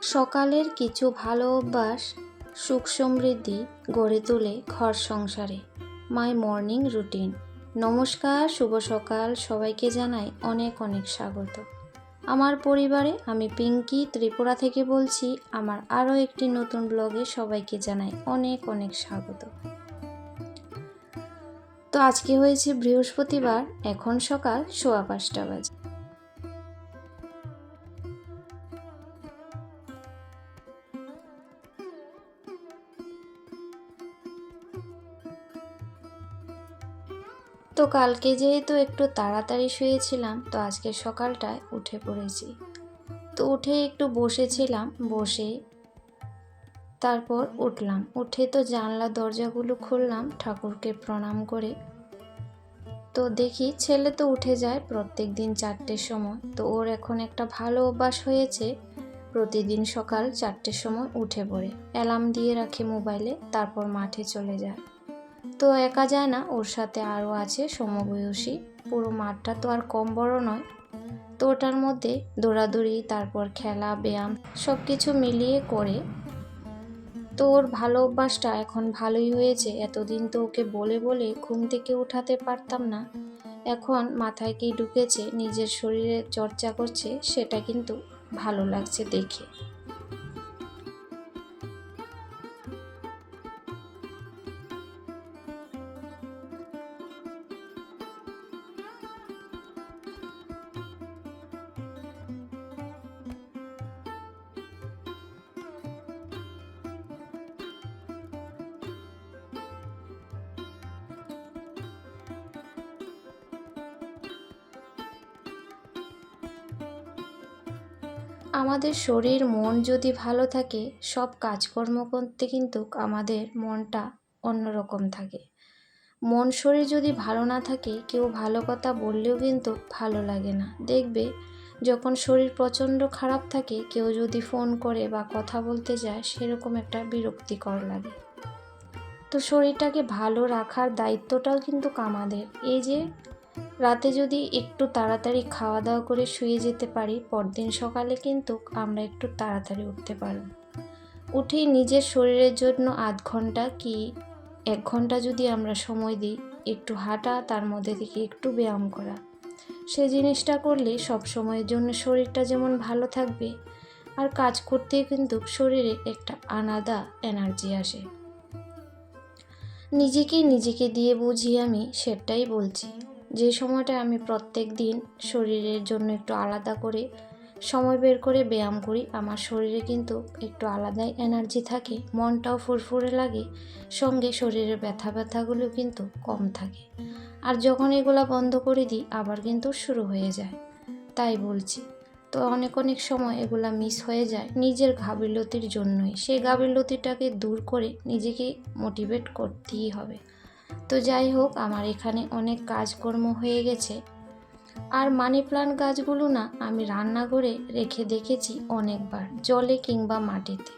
সকালের কিছু ভালো অভ্যাস সুখ সমৃদ্ধি গড়ে তোলে ঘর সংসারে। মাই মর্নিং রুটিন। নমস্কার, শুভ সকাল। সবাইকে জানাই অনেক অনেক স্বাগত আমার পরিবারে। আমি পিঙ্কি ত্রিপুরা থেকে বলছি। আমার আরও একটি নতুন ব্লগে সবাইকে জানাই অনেক অনেক স্বাগত। তো আজকে হয়েছে বৃহস্পতিবার, এখন সকাল 5:15 বাজে। তো কালকে যেহেতু একটু তাড়াতাড়ি শুয়েছিলাম, তো আজকে সকালটায় উঠে পড়েছি। তো উঠে একটু বসেছিলাম, বসে তারপর উঠলাম। উঠে তো জানলা দরজাগুলো খুললাম ঠাকুরকে প্রণাম করে। তো দেখি ছেলে তো উঠে যায় প্রত্যেক দিন 4টের সময়। তো ওর এখন একটা ভালো অভ্যাস হয়েছে, প্রতিদিন সকাল 4টের সময় উঠে পড়ে, অ্যালার্ম দিয়ে রাখে মোবাইলে, তারপর মাঠে চলে যায়। তো একা যায় না, ওর সাথে আরও আছে সমবয়সী। পুরো মাঠটা তো আর কম বড় নয়, তো ওটার মধ্যে দৌড়াদৌড়ি, তারপর খেলা, ব্যায়াম সব কিছু মিলিয়ে করে। তো ওর ভালো অভ্যাসটা এখন ভালোই হয়েছে। এতদিন তো ওকে বলে বলে ঘুম থেকে উঠাতে পারতাম না, এখন মাথায় কি ঢুকেছে, নিজের শরীরের চর্চা করছে, সেটা কিন্তু ভালো লাগছে দেখে। আমাদের শরীর মন যদি ভালো থাকে, সব কাজকর্ম করতে কিন্তু আমাদের মনটা অন্যরকম থাকে। মন শরীর যদি ভালো না থাকে, কেউ ভালো কথা বললেও কিন্তু ভালো লাগে না। দেখবে যখন শরীর প্রচণ্ড খারাপ থাকে, কেউ যদি ফোন করে বা কথা বলতে যায়, সেরকম একটা বিরক্তিকর লাগে। তো শরীরটাকে ভালো রাখার দায়িত্বটাও কিন্তু আমাদের। এই যে রাতে যদি একটু তাড়াতাড়ি খাওয়া দাওয়া করে শুয়ে যেতে পারি, পরদিন সকালে কিন্তু আমরা একটু তাড়াতাড়ি উঠতে পারব। উঠেই নিজের শরীরের জন্য আধ ঘন্টা কি 1 ঘন্টা যদি আমরা সময় দিই, একটু হাঁটা, তার মধ্যে থেকে একটু ব্যায়াম করা, সে জিনিসটা করলে সব সময়ের জন্য শরীরটা যেমন ভালো থাকবে, আর কাজ করতে কিন্তু শরীরে একটা আলাদা এনার্জি আসে। নিজেকে দিয়ে বুঝি, আমি সেটাই বলছি। যে সময়টা আমি প্রত্যেক দিন শরীরের জন্য একটু আলাদা করে সময় বের করে ব্যায়াম করি, আমার শরীরে কিন্তু একটু আলাদাই এনার্জি থাকে, মনটাও ফুরফুরে লাগে, সঙ্গে শরীরের ব্যথাগুলো কিন্তু কম থাকে। আর যখন এগুলা বন্ধ করে দিই, আবার কিন্তু শুরু হয়ে যায়। তাই বলছি। তো অনেক অনেক সময় এগুলা মিস হয়ে যায় নিজের গাফিলতির জন্যই। সেই গাফিলতিটাকে দূর করে নিজেকে মোটিভেট করতেই হবে। তো যাই হোক, আমার এখানে অনেক কাজকর্ম হয়ে গেছে। আর মানি প্লান্ট গাছগুলো না, আমি রান্নাঘরে রেখে দেখেছি অনেকবার, জলে কিংবা মাটিতে,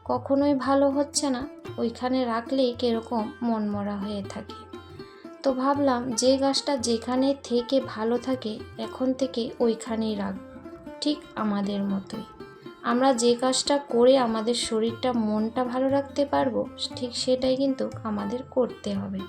কখনোই ভালো হচ্ছে না। ওইখানে রাখলেই কীরকম মনমরা হয়ে থাকে। তো ভাবলাম যে গাছটা যেখানে থেকে ভালো থাকে, এখন থেকে ওইখানেই রাখব। ঠিক আমাদের মতোই, আমরা যে কাজটা করে আমাদের শরীরটা মনটা ভালো রাখতে পারবো, ঠিক সেটাই কিন্তু আমাদের করতে হবে।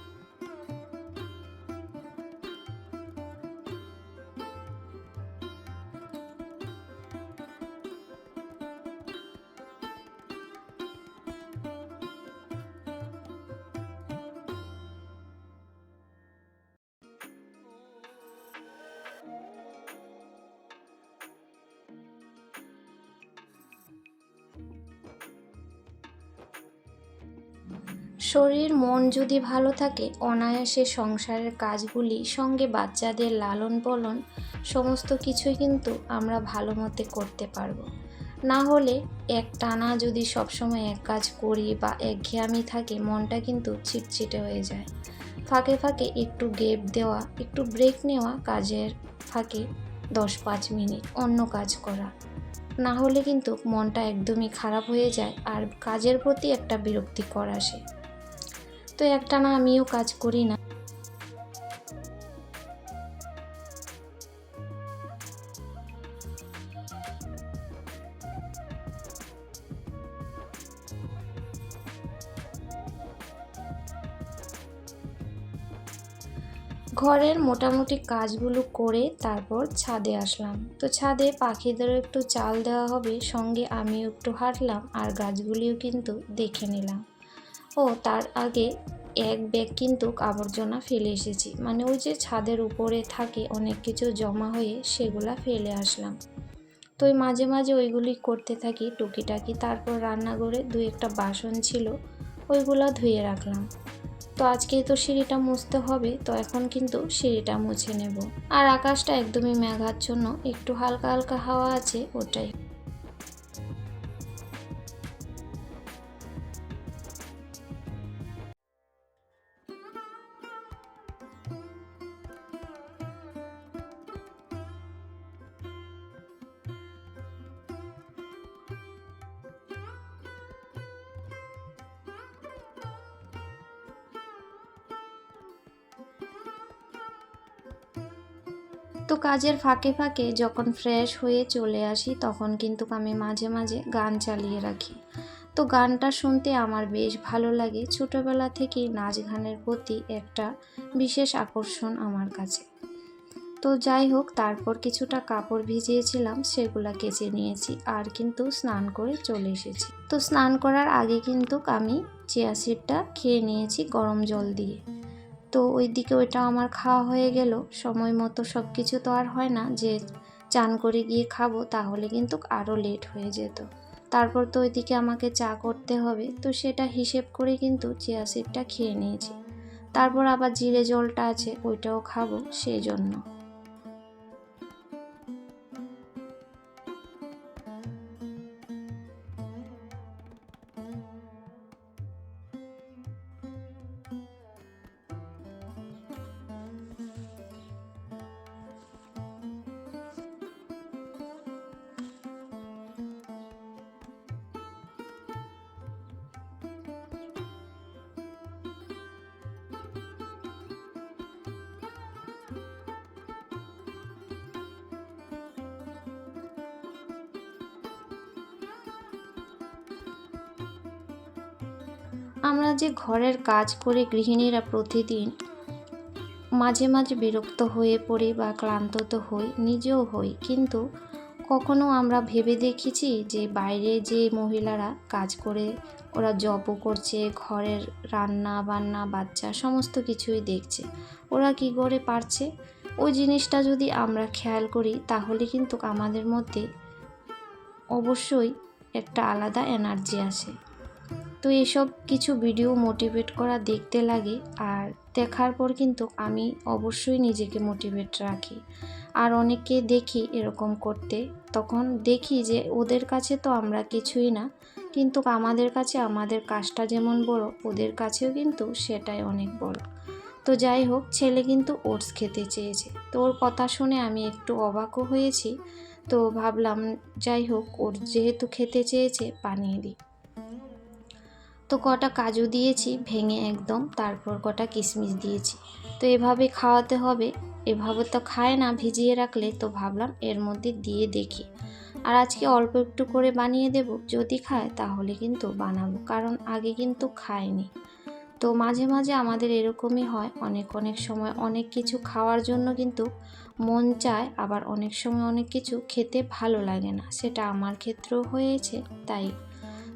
শরীর মন যদি ভালো থাকে, অনায়াসে সংসারের কাজগুলি, সঙ্গে বাচ্চাদের লালন পালন, সমস্ত কিছুই কিন্তু আমরা ভালো মতে করতে পারবো। না হলে একটানা যদি সবসময় এক কাজ করি বা একঘেয়েমি থাকে, মনটা কিন্তু চিটচিটে হয়ে যায়। ফাঁকে ফাঁকে একটু গ্যাপ দেওয়া, একটু ব্রেক নেওয়া, কাজের ফাঁকে 10-5 মিনিট অন্য কাজ করা, না হলে কিন্তু মনটা একদমই খারাপ হয়ে যায়, আর কাজের প্রতি একটা বিরক্তিকর আসে। তো একটানা আমিও কাজ করি না। ঘরের মোটামুটি কাজগুলো করে তারপর ছাদে আসলাম। তো ছাদে পাখিদেরও একটু চাল দেওয়া হবে, সঙ্গে আমিও একটু হাঁটলাম আর গাছগুলিও কিন্তু দেখে নিলাম। ও তার আগে এক ব্যাগ কিন্তু আবর্জনা ফেলে এসেছি, মানে ওই যে ছাদের উপরে থাকে অনেক কিছু জমা হয়ে, সেগুলা ফেলে আসলাম। তো ওই মাঝে মাঝে ওইগুলি করতে থাকি টুকিটাকি। তারপর রান্নাঘরে দুই একটা বাসন ছিল, ওইগুলা ধুয়ে রাখলাম। তো আজকে তো সিঁড়িটা মুছতে হবে, তো এখন কিন্তু সিঁড়িটা মুছে নেব। আর আকাশটা একদমই মেঘাচ্ছন্ন, একটু হালকা হালকা হাওয়া আছে, ওটাই। তো কাজের ফাঁকে ফাঁকে যখন ফ্রেশ হয়ে চলে আসি, তখন কিন্তু আমি মাঝে মাঝে গান চালিয়ে রাখি। তো গানটা শুনতে আমার বেশ ভালো লাগে। ছোটোবেলা থেকেই নাচ গানের প্রতি একটা বিশেষ আকর্ষণ আমার কাছে। তো যাই হোক, তারপর কিছুটা কাপড় ভিজিয়েছিলাম, সেগুলা কেচে নিয়েছি আর কিন্তু স্নান করে চলে এসেছি। তো স্নান করার আগে কিন্তু আমি চিয়া সিডটা খেয়ে নিয়েছি গরম জল দিয়ে। তো ওইদিকে ওইটা আমার খাওয়া হয়ে গেল। সময় মতো সব কিছু তো আর হয় না যে চান করে গিয়ে খাবো, তাহলে কিন্তু আরও লেট হয়ে যেত। তারপর তো ওইদিকে আমাকে চা করতে হবে, তো সেটা হিসেব করে কিন্তু চিয়া সিডটা খেয়ে নিয়েছি। তারপর আবার জিরে জলটা আছে, ওইটাও খাবো সেই জন্য। আমরা যে ঘরের কাজ করে গৃহিণীরা প্রতিদিন মাঝে মাঝে বিরক্ত হয়ে পড়ি বা ক্লান্ত তো হই, নিজেও হই, কিন্তু কখনো আমরা ভেবে দেখেছি যে বাইরে যে মহিলারা কাজ করে, ওরা জবও করছে, ঘরের রান্না বান্না বাচ্চা সমস্ত কিছুই দেখছে, ওরা কি করে পারছে? ওই জিনিসটা যদি আমরা খেয়াল করি, তাহলে কিন্তু আমাদের মধ্যে অবশ্যই একটা আলাদা এনার্জি আসে। তো এসব কিছু ভিডিও মোটিভেট করা দেখতে লাগে, আর দেখার পর কিন্তু আমি অবশ্যই নিজেকে মোটিভেট রাখি। আর অনেককে দেখি এরকম করতে, তখন দেখি যে ওদের কাছে তো আমরা কিছুই না, কিন্তু আমাদের কাছে আমাদের কাজটা যেমন বড়, ওদের কাছেও কিন্তু সেটাই অনেক বড়। তো যাই হোক, ছেলে কিন্তু ওটস খেতে চেয়েছে, তো ওর কথা শুনে আমি একটু অবাকও হয়েছি। তো ভাবলাম যাই হোক, ওর যেহেতু খেতে চেয়েছে বানিয়ে দিই। তো কটা কাজু দিয়েছি ভেঙে একদম, তারপর কটা কিশমিশ দিয়েছি। তো এভাবে খাওয়াতে হবে, এভাবে তো খায় না ভিজিয়ে রাখলে, তো ভাবলাম এর মধ্যে দিয়ে দেখি। আর আজকে অল্প একটু করে বানিয়ে দেব, যদি খায় তাহলে কিন্তু বানাবো, কারণ আগে কিন্তু খায়নি। তো মাঝে মাঝে আমাদের এরকমই হয়, অনেক অনেক সময় অনেক কিছু খাওয়ার জন্য কিন্তু মন চায়, আবার অনেক সময় অনেক কিছু খেতে ভালো লাগে না, সেটা আমার ক্ষেত্রেও হয়েছে। তাই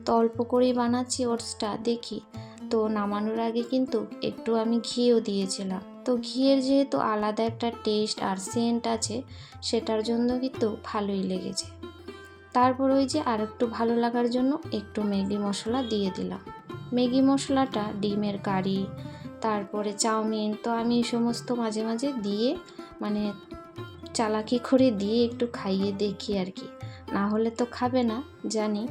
তো অল্প করেই বানাচ্ছি ওটসটা, দেখি। তো নামানোর আগে কিন্তু একটু আমি ঘিও দিয়েছিলাম, তো ঘিয়ের যেহেতু আলাদা একটা টেস্ট আর সেন্ট আছে, সেটার জন্য কিন্তু ভালোই লেগেছে। তারপর ওই যে আর একটু ভালো লাগার জন্য একটু ম্যাগি মশলা দিয়ে দিলাম। ম্যাগি মশলাটা ডিমের কারি, তারপরে চাউমিন, তো আমি এই সমস্ত মাঝে মাঝে দিয়ে, মানে চালাকি করে দিয়ে একটু খাইয়ে দেখি আর কি, না হলে তো খাবে না জানি।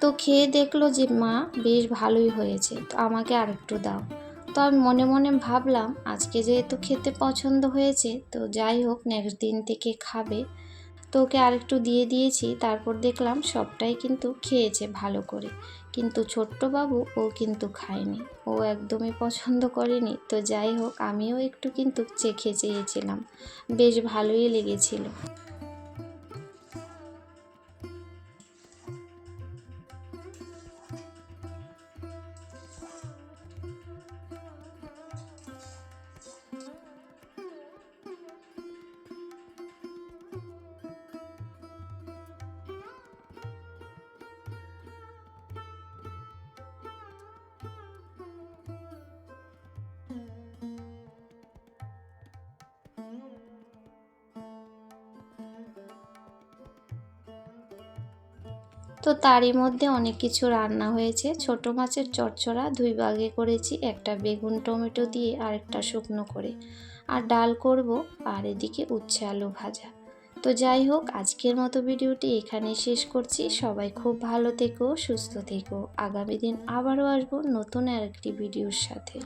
তো খেয়ে দেখলো যে মা বেশ ভালোই হয়েছে, তো আমাকে আরেকটু দাও। তো আমি মনে মনে ভাবলাম আজকে যেহেতু খেতে পছন্দ হয়েছে, তো যাই হোক নেক্সট দিন থেকে খাবে। তো ওকে আরেকটু দিয়ে দিয়েছি, তারপর দেখলাম সবটাই কিন্তু খেয়েছে ভালো করে, কিন্তু ছোট্ট বাবু ও কিন্তু খায়নি, ও একদমই পছন্দ করেনি। তো যাই হোক, আমিও একটু কিন্তু চেখে চেয়েছিলাম, বেশ ভালোই লেগেছিল। তো তারই মধ্যে অনেক কিছু রান্না হয়েছে। ছোট মাছের চচ্চড়া 2 ভাগে করেছি, একটা বেগুন টমেটো দিয়ে আর একটা শুকনো করে, আর ডাল করব, আর এদিকে উচ্ছে আলু ভাজা। তো যাই হোক, আজকের মতো ভিডিওটি এখানেই শেষ করছি। সবাই খুব ভালো থেকো, সুস্থ থেকো। আগামী দিন আবারও আসবো নতুন আরেকটি ভিডিওর সাথে।